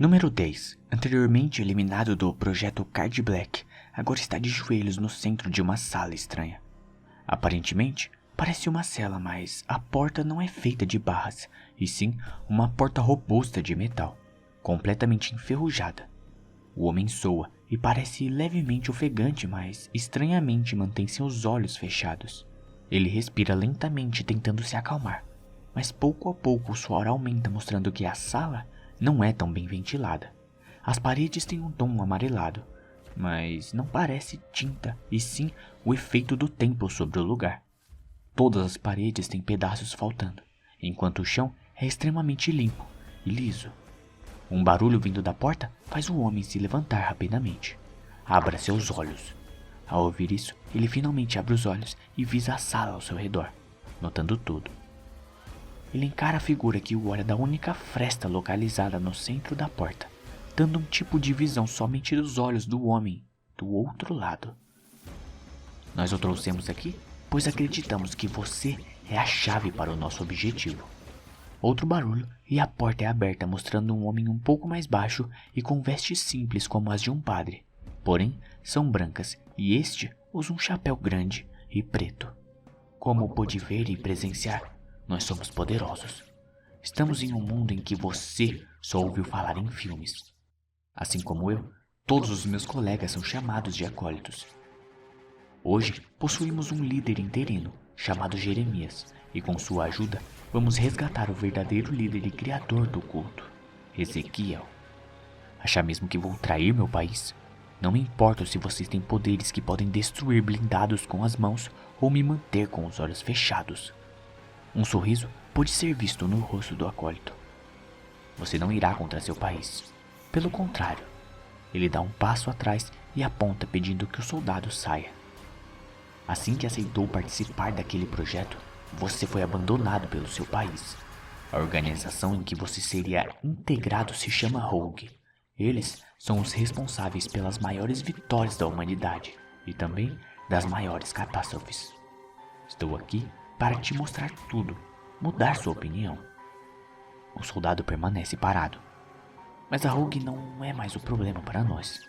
Número 10. Anteriormente eliminado do projeto Card Black, agora está de joelhos no centro de uma sala estranha. Aparentemente, parece uma cela, mas a porta não é feita de barras, e sim uma porta robusta de metal, completamente enferrujada. O homem soa e parece levemente ofegante, mas estranhamente mantém seus olhos fechados. Ele respira lentamente tentando se acalmar, mas pouco a pouco o suor aumenta, mostrando que a sala não é tão bem ventilada. As paredes têm um tom amarelado, mas não parece tinta, e sim o efeito do tempo sobre o lugar. Todas as paredes têm pedaços faltando, enquanto o chão é extremamente limpo e liso. Um barulho vindo da porta faz o homem se levantar rapidamente. Abra seus olhos. Ao ouvir isso, ele finalmente abre os olhos e visa a sala ao seu redor, notando tudo. Ele encara a figura que o olha da única fresta localizada no centro da porta, dando um tipo de visão somente dos olhos do homem do outro lado. Nós o trouxemos aqui, pois acreditamos que você é a chave para o nosso objetivo. Outro barulho e a porta é aberta, mostrando um homem um pouco mais baixo e com vestes simples como as de um padre, porém são brancas, e este usa um chapéu grande e preto. Como pôde ver e presenciar, nós somos poderosos. Estamos em um mundo em que você só ouviu falar em filmes. Assim como eu, todos os meus colegas são chamados de acólitos. Hoje, possuímos um líder interino, chamado Jeremias, e com sua ajuda, vamos resgatar o verdadeiro líder e criador do culto, Ezequiel. Acha mesmo que vou trair meu país? Não me importo se vocês têm poderes que podem destruir blindados com as mãos ou me manter com os olhos fechados. Um sorriso pode ser visto no rosto do acólito. Você não irá contra seu país. Pelo contrário, ele dá um passo atrás e aponta pedindo que o soldado saia. Assim que aceitou participar daquele projeto, você foi abandonado pelo seu país. A organização em que você seria integrado se chama Rogue. Eles são os responsáveis pelas maiores vitórias da humanidade e também das maiores catástrofes. Estou aqui para te mostrar tudo, mudar sua opinião. O soldado permanece parado. Mas a Rogue não é mais o problema para nós.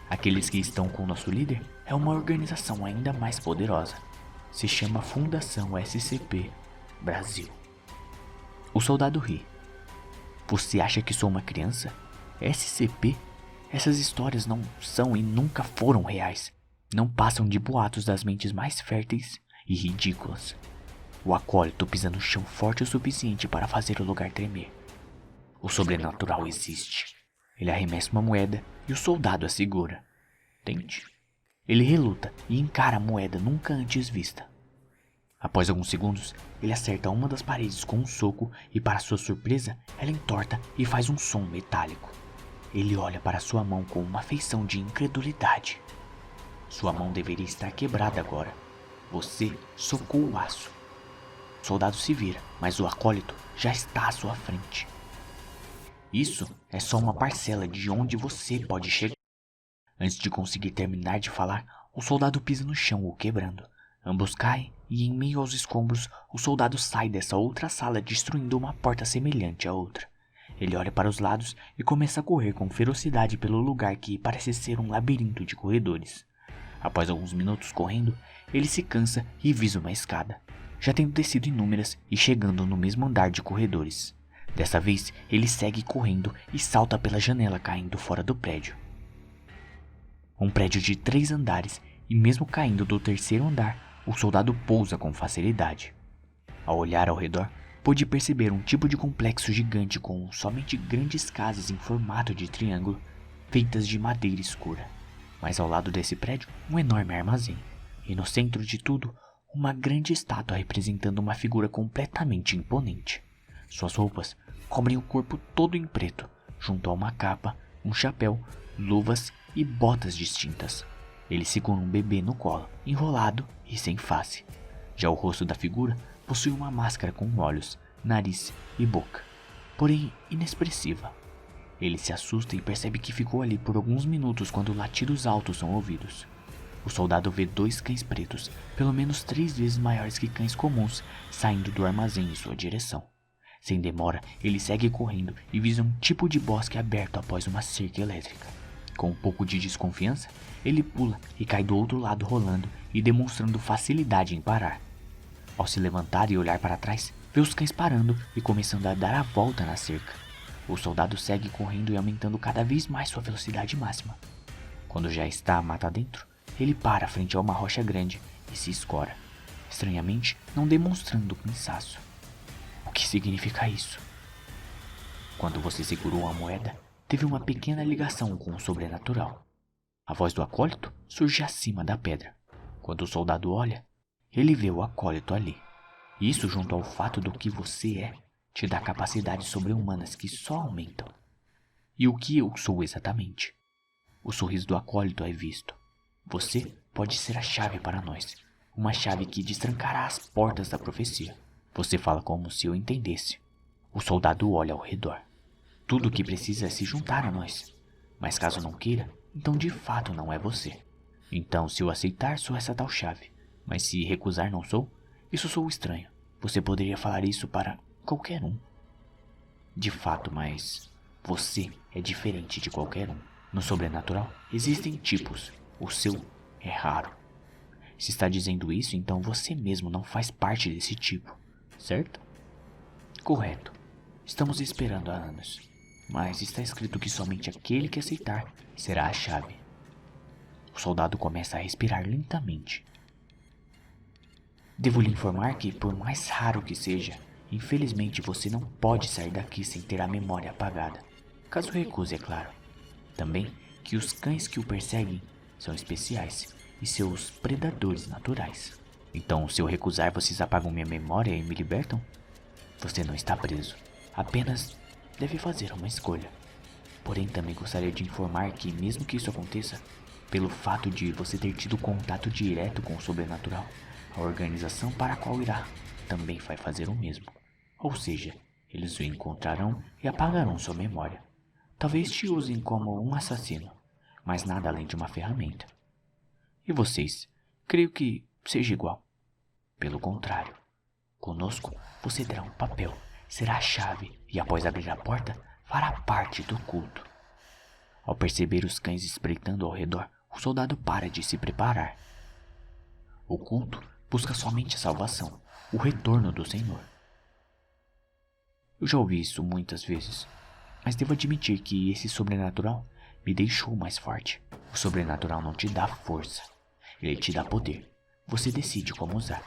Aqueles que estão com nosso líder é uma organização ainda mais poderosa. Se chama Fundação SCP Brasil. O soldado ri. Você acha que sou uma criança? SCP? Essas histórias não são e nunca foram reais. Não passam de boatos das mentes mais férteis e ridículas. O acólito pisa no chão forte o suficiente para fazer o lugar tremer. O sobrenatural existe. Ele arremessa uma moeda e o soldado a segura. Tente. Ele reluta e encara a moeda nunca antes vista. Após alguns segundos, ele acerta uma das paredes com um soco e, para sua surpresa, ela entorta e faz um som metálico. Ele olha para sua mão com uma feição de incredulidade. Sua mão deveria estar quebrada agora. Você socou o aço. O soldado se vira, mas o acólito já está à sua frente. Isso é só uma parcela de onde você pode chegar. Antes de conseguir terminar de falar, o soldado pisa no chão, o quebrando. Ambos caem e, em meio aos escombros, o soldado sai dessa outra sala, destruindo uma porta semelhante à outra. Ele olha para os lados e começa a correr com ferocidade pelo lugar que parece ser um labirinto de corredores. Após alguns minutos correndo, ele se cansa e visa uma escada, já tendo descido inúmeras e chegando no mesmo andar de corredores. Dessa vez, ele segue correndo e salta pela janela, caindo fora do prédio. Um prédio de 3 andares, e mesmo caindo do 3º andar, o soldado pousa com facilidade. Ao olhar ao redor, pôde perceber um tipo de complexo gigante com somente grandes casas em formato de triângulo, feitas de madeira escura. Mas ao lado desse prédio, um enorme armazém. E no centro de tudo, uma grande estátua representando uma figura completamente imponente. Suas roupas cobrem o corpo todo em preto, junto a uma capa, um chapéu, luvas e botas distintas. Ele segura um bebê no colo, enrolado e sem face. Já o rosto da figura possui uma máscara com olhos, nariz e boca, porém inexpressiva. Ele se assusta e percebe que ficou ali por alguns minutos quando latidos altos são ouvidos. O soldado vê 2 cães pretos, pelo menos 3 vezes maiores que cães comuns, saindo do armazém em sua direção. Sem demora, ele segue correndo e visa um tipo de bosque aberto após uma cerca elétrica. Com um pouco de desconfiança, ele pula e cai do outro lado rolando e demonstrando facilidade em parar. Ao se levantar e olhar para trás, vê os cães parando e começando a dar a volta na cerca. O soldado segue correndo e aumentando cada vez mais sua velocidade máxima. Quando já está mata dentro, ele para frente a uma rocha grande e se escora, estranhamente não demonstrando cansaço. O que significa isso? Quando você segurou a moeda, teve uma pequena ligação com o sobrenatural. A voz do acólito surge acima da pedra. Quando o soldado olha, ele vê o acólito ali. Isso, junto ao fato do que você é, te dá capacidades sobre-humanas que só aumentam. E o que eu sou exatamente? O sorriso do acólito é visto. Você pode ser a chave para nós. Uma chave que destrancará as portas da profecia. Você fala como se eu entendesse. O soldado olha ao redor. Tudo o que precisa é se juntar a nós. Mas caso não queira, então de fato não é você. Então, se eu aceitar, sou essa tal chave. Mas se recusar, não sou? Isso sou estranho. Você poderia falar isso para qualquer um. De fato, mas você é diferente de qualquer um. No sobrenatural, existem tipos. O seu é raro. Se está dizendo isso, então você mesmo não faz parte desse tipo, certo? Correto. Estamos esperando há anos. Mas está escrito que somente aquele que aceitar será a chave. O soldado começa a respirar lentamente. Devo lhe informar que, por mais raro que seja, infelizmente você não pode sair daqui sem ter a memória apagada. Caso recuse, é claro. Também que os cães que o perseguem são especiais e seus predadores naturais. Então, se eu recusar, vocês apagam minha memória e me libertam? Você não está preso. Apenas deve fazer uma escolha. Porém, também gostaria de informar que, mesmo que isso aconteça, pelo fato de você ter tido contato direto com o sobrenatural, a organização para a qual irá também vai fazer o mesmo. Ou seja, eles o encontrarão e apagarão sua memória. Talvez te usem como um assassino, mas nada além de uma ferramenta. E vocês? Creio que seja igual. Pelo contrário, conosco você terá um papel, será a chave e após abrir a porta, fará parte do culto. Ao perceber os cães espreitando ao redor, o soldado para de se preparar. O culto busca somente a salvação, o retorno do Senhor. Eu já ouvi isso muitas vezes, mas devo admitir que esse sobrenatural me deixou mais forte. O sobrenatural não te dá força, ele te dá poder. Você decide como usar.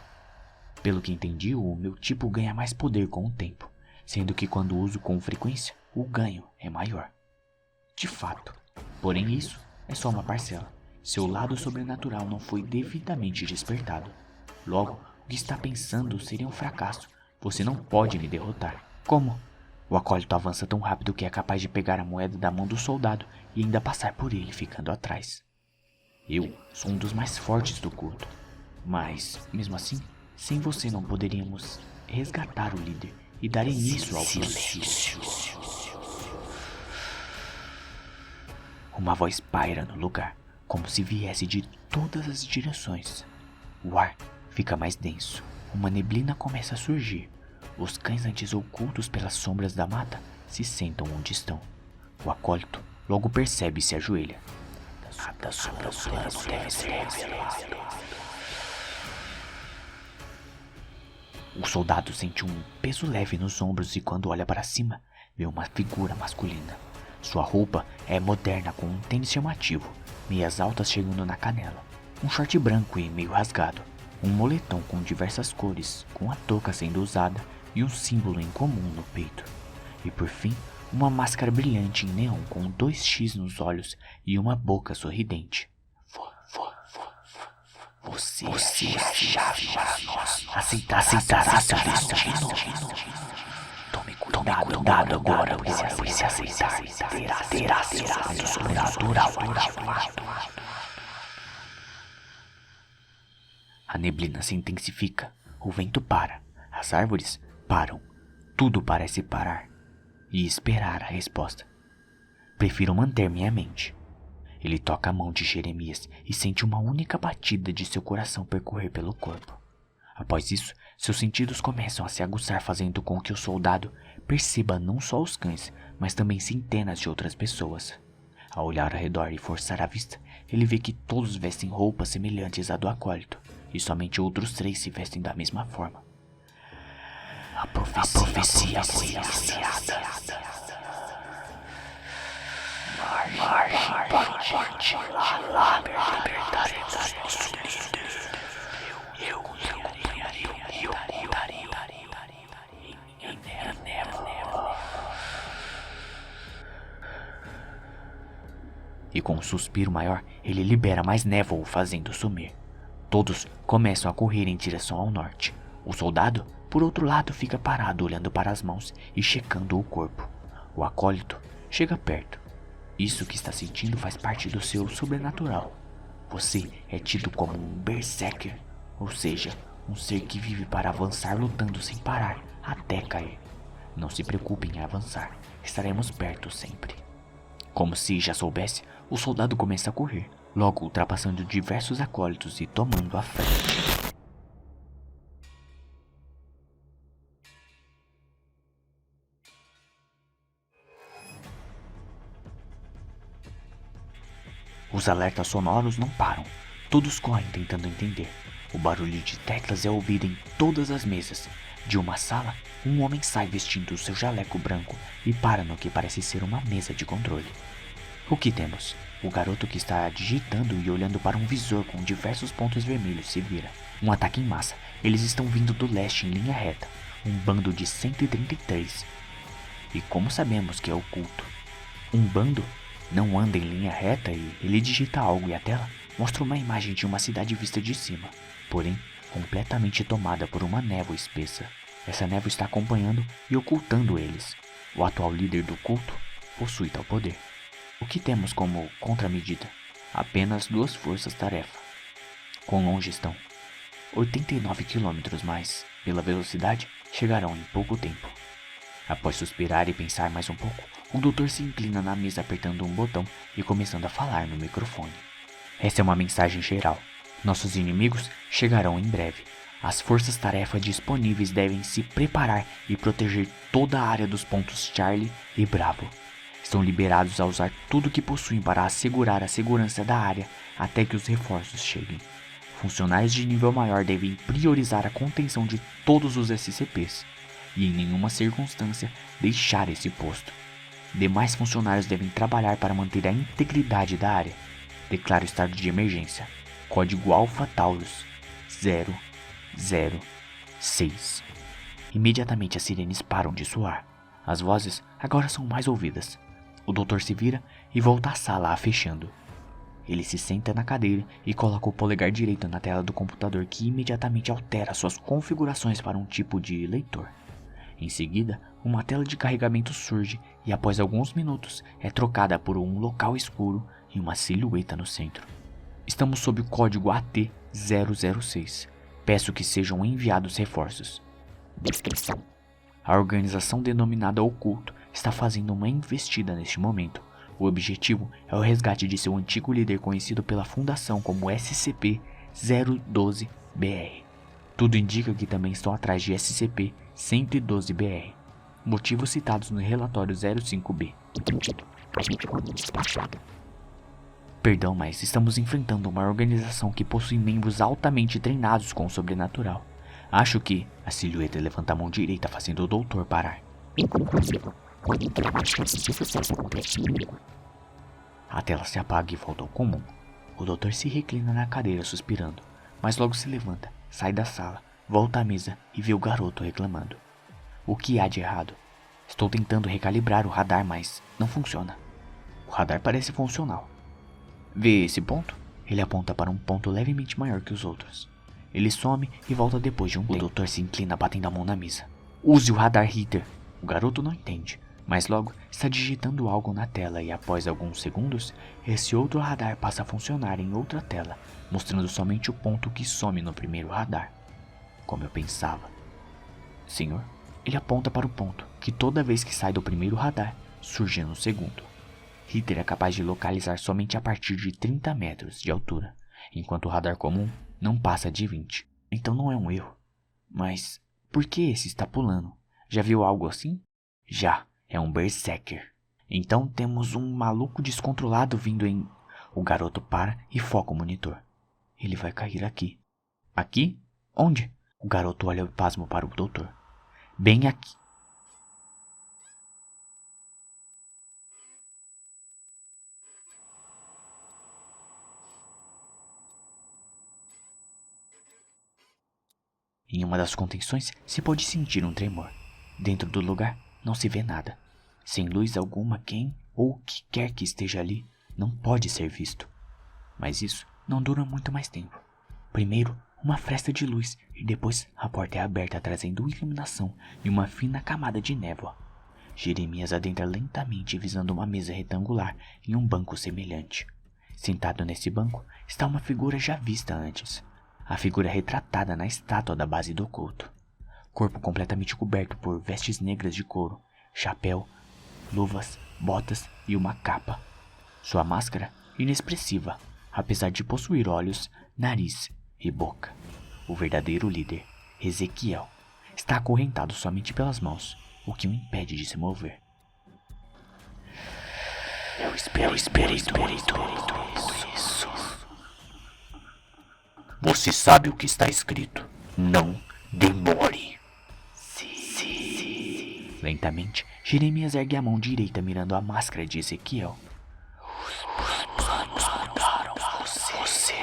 Pelo que entendi, o meu tipo ganha mais poder com o tempo, sendo que quando uso com frequência, o ganho é maior. De fato, porém isso é só uma parcela. Seu lado sobrenatural não foi devidamente despertado. Logo, o que está pensando seria um fracasso. Você não pode me derrotar. Como? O acólito avança tão rápido que é capaz de pegar a moeda da mão do soldado e ainda passar por ele, ficando atrás. Eu sou um dos mais fortes do culto. Mas, mesmo assim, sem você não poderíamos resgatar o líder e dar início ao silêncio. Uma voz paira no lugar, como se viesse de todas as direções. O ar fica mais denso, uma neblina começa a surgir. Os cães antes ocultos pelas sombras da mata se sentam onde estão. O acólito logo percebe e se ajoelha. Nada sobre o plano deve ser revelado. O soldado sente um peso leve nos ombros e quando olha para cima, vê uma figura masculina. Sua roupa é moderna com um tênis chamativo, meias altas chegando na canela, um short branco e meio rasgado, um moletom com diversas cores, com a touca sendo usada e um símbolo em comum no peito. E por fim, uma máscara brilhante em neon com 2X nos olhos e uma boca sorridente. Você é a chave para nós. Aceitará seu destino. Tome cuidado agora, pois se aceitar, terá seu lado sobrenatural ativado. A neblina se intensifica, o vento para, as árvores param, tudo parece parar e esperar a resposta. Prefiro manter minha mente. Ele toca a mão de Jeremias e sente uma única batida de seu coração percorrer pelo corpo. Após isso, seus sentidos começam a se aguçar, fazendo com que o soldado perceba não só os cães, mas também centenas de outras pessoas. Ao olhar ao redor e forçar a vista, ele vê que todos vestem roupas semelhantes à do acólito, e somente outros 3 se vestem da mesma forma. A profecia foi iniciada. Marche para o forte, lá libertaremos nosso líder. Eu acompanharei e ocultarei em névoa. E com um suspiro maior, ele libera mais névoa, o fazendo sumir. Todos começam a correr em direção ao norte. O soldado, por outro lado, fica parado olhando para as mãos e checando o corpo. O acólito chega perto. Isso que está sentindo faz parte do seu sobrenatural. Você é tido como um berserker, ou seja, um ser que vive para avançar lutando sem parar até cair. Não se preocupe em avançar, estaremos perto sempre. Como se já soubesse, o soldado começa a correr, logo ultrapassando diversos acólitos e tomando a frente. Os alertas sonoros não param. Todos correm tentando entender. O barulho de teclas é ouvido em todas as mesas. De uma sala, um homem sai vestindo seu jaleco branco e para no que parece ser uma mesa de controle. O que temos? O garoto que está digitando e olhando para um visor com diversos pontos vermelhos se vira. Um ataque em massa. Eles estão vindo do leste em linha reta. Um bando de 133. E como sabemos que é oculto? Um bando não anda em linha reta e ele digita algo e a tela mostra uma imagem de uma cidade vista de cima, porém completamente tomada por uma névoa espessa. Essa névoa está acompanhando e ocultando eles. O atual líder do culto possui tal poder. O que temos como contramedida? Apenas 2 forças-tarefa. Quão longe estão? 89 km, mas, pela velocidade, chegarão em pouco tempo. Após suspirar e pensar mais um pouco, o doutor se inclina na mesa apertando um botão e começando a falar no microfone. Essa é uma mensagem geral. Nossos inimigos chegarão em breve. As forças-tarefa disponíveis devem se preparar e proteger toda a área dos pontos Charlie e Bravo. Estão liberados a usar tudo que possuem para assegurar a segurança da área até que os reforços cheguem. Funcionários de nível maior devem priorizar a contenção de todos os SCPs e em nenhuma circunstância deixar esse posto. Demais funcionários devem trabalhar para manter a integridade da área. Declaro estado de emergência. Código Alpha Taurus 006. Imediatamente as sirenes param de soar. As vozes agora são mais ouvidas. O doutor se vira e volta à sala a fechando. Ele se senta na cadeira e coloca o polegar direito na tela do computador, que imediatamente altera suas configurações para um tipo de leitor. Em seguida, uma tela de carregamento surge e após alguns minutos é trocada por um local escuro e uma silhueta no centro. Estamos sob o código AT-006. Peço que sejam enviados reforços. Descrição: a organização denominada Oculto está fazendo uma investida neste momento. O objetivo é o resgate de seu antigo líder, conhecido pela Fundação como SCP-012-BR. Tudo indica que também estão atrás de SCP-112-BR. Motivos citados no relatório 05-B. Perdão, mas estamos enfrentando uma organização que possui membros altamente treinados com o sobrenatural. Acho que a silhueta levanta a mão direita, fazendo o doutor parar. A tela se apaga e volta ao comum. O doutor se reclina na cadeira suspirando, mas logo se levanta, sai da sala, volta à mesa e vê o garoto reclamando. O que há de errado? Estou tentando recalibrar o radar, mas não funciona. O radar parece funcional. Vê esse ponto? Ele aponta para um ponto levemente maior que os outros. Ele some e volta depois de um tempo. O doutor se inclina batendo a mão na mesa. Use o radar Ritter. O garoto não entende, mas logo está digitando algo na tela e após alguns segundos, esse outro radar passa a funcionar em outra tela, mostrando somente o ponto que some no primeiro radar. Como eu pensava. Senhor, ele aponta para o ponto que toda vez que sai do primeiro radar, surge no segundo. Ritter é capaz de localizar somente a partir de 30 metros de altura, enquanto o radar comum não passa de 20. Então não é um erro. Mas por que esse está pulando? Já viu algo assim? Já, é um berserker. Então temos um maluco descontrolado vindo em... O garoto para e foca o monitor. Ele vai cair aqui. Aqui? Onde? O garoto olha pasmo para o doutor. Bem aqui. Em uma das contenções se pode sentir um tremor. Dentro do lugar não se vê nada. Sem luz alguma, quem ou o que quer que esteja ali não pode ser visto. Mas isso não dura muito mais tempo. Primeiro, uma fresta de luz e depois a porta é aberta trazendo iluminação e uma fina camada de névoa. Jeremias adentra lentamente visando uma mesa retangular em um banco semelhante. Sentado nesse banco está uma figura já vista antes. A figura retratada na estátua da base do culto. Corpo completamente coberto por vestes negras de couro, chapéu, luvas, botas e uma capa. Sua máscara, inexpressiva, apesar de possuir olhos, nariz e boca. O verdadeiro líder, Ezequiel, está acorrentado somente pelas mãos, o que o impede de se mover. Eu esperei tudo isso. Você sabe o que está escrito. Não demore. Sim. Lentamente, Jeremias ergue a mão direita mirando a máscara de Ezequiel. Os planos mudaram você.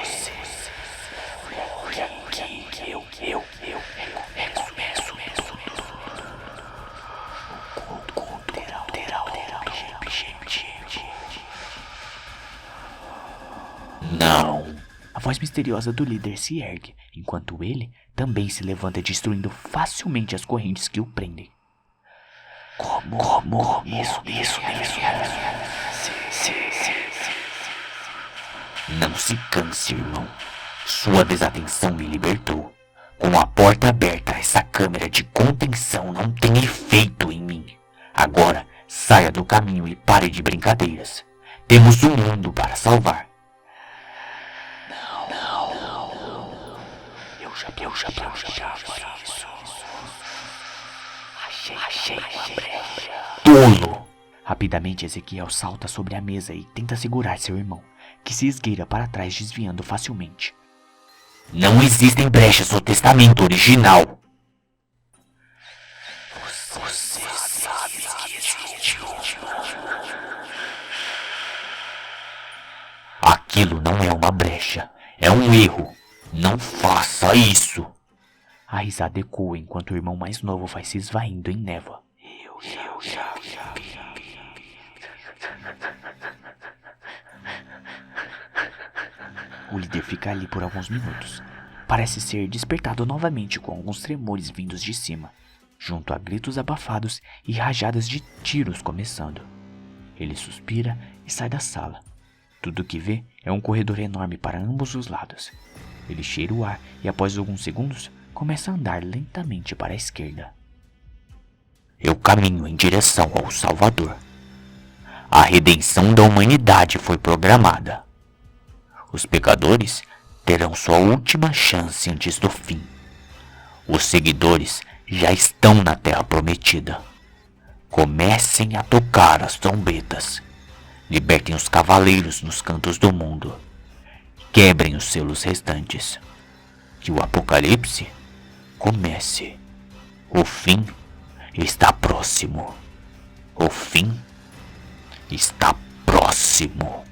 Foi aqui que eu recomeço. O culto terá objetivo. Não. A voz misteriosa do líder se ergue, enquanto ele também se levanta destruindo facilmente as correntes que o prendem. Como? Isso. Não se canse, irmão. Sua desatenção me libertou. Com a porta aberta, essa câmera de contenção não tem efeito em mim. Agora, saia do caminho e pare de brincadeiras. Temos um mundo para salvar. Eu já planejava isso. Achei uma brecha. Tolo! Rapidamente Ezequiel salta sobre a mesa e tenta segurar seu irmão, que se esgueira para trás desviando facilmente. Não existem brechas no testamento original. Você sabe que existe uma. Aquilo não é uma brecha, é um erro. Não faça isso! A risada ecoa enquanto o irmão mais novo vai se esvaindo em névoa. Eu já vi. O líder fica ali por alguns minutos. Parece ser despertado novamente com alguns tremores vindos de cima, junto a gritos abafados e rajadas de tiros começando. Ele suspira e sai da sala. Tudo que vê é um corredor enorme para ambos os lados. Ele cheira o ar e após alguns segundos começa a andar lentamente para a esquerda. Eu caminho em direção ao Salvador. A redenção da humanidade foi programada. Os pecadores terão sua última chance antes do fim. Os seguidores já estão na Terra Prometida. Comecem a tocar as trombetas. Libertem os cavaleiros nos cantos do mundo. Quebrem os selos restantes. Que o Apocalipse comece. O fim está próximo. O fim está próximo.